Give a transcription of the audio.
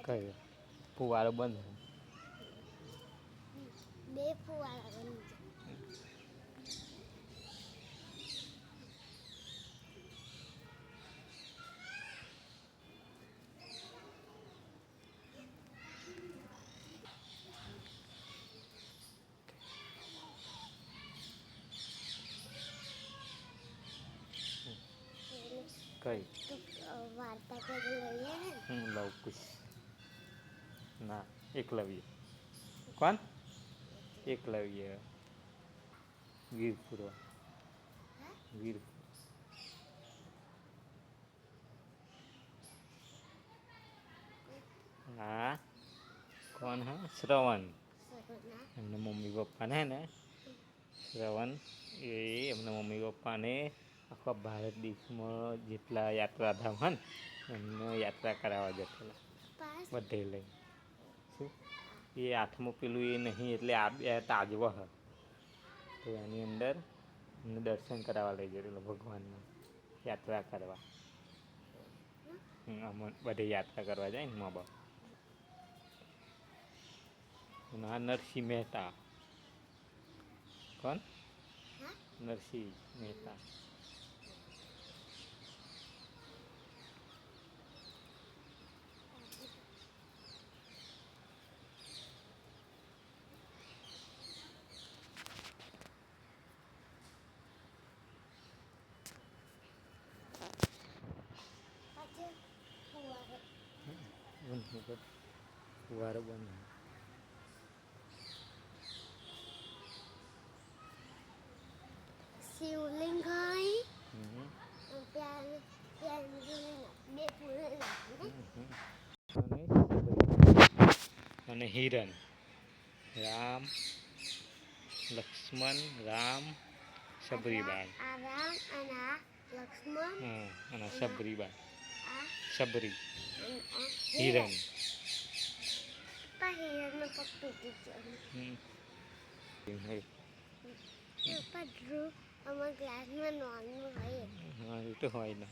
કયો ફુવારો બંધ બે ફુવારા બની કઈ વાર્તા કરી લઈએ ને લવકુશ ના એકલવ્ય કોણ એકલવ્ય વીરપુર વીર હા કોણ હા શ્રવણ એમના મમ્મી પપ્પાને હે ને શ્રવણ એ એમના મમ્મી પપ્પાને આખા ભારત દેશમાં જેટલા યાત્રાધામ હે ને એમને યાત્રા કરાવવા જતેલા બધે લઈ શું એ આઠમું પેલું એ નહીં એટલે આ બે તાજવ હ તો એની અંદર એમને દર્શન કરાવવા લઈ ગયેલો ભગવાનનું યાત્રા કરવા બધે યાત્રા કરવા જાય ને મા બાપ આ નરસિંહ મહેતા કોણ નરસિંહ મહેતા ફુવારો બંધ શિવલિંગ હોય ત્યાં બે ફૂલ અને હિરણ રામ લક્ષ્મણ રામ સબરીબાઈ રામ અને લક્ષ્મણ અને સબરીબાઈ સબરી હિરણ હિરણનો પગ તૂટી ગયો પપ્પા ધ્રુવ અમારા ક્લાસમાં નોર્મલ હોય હા એ તો હોય ને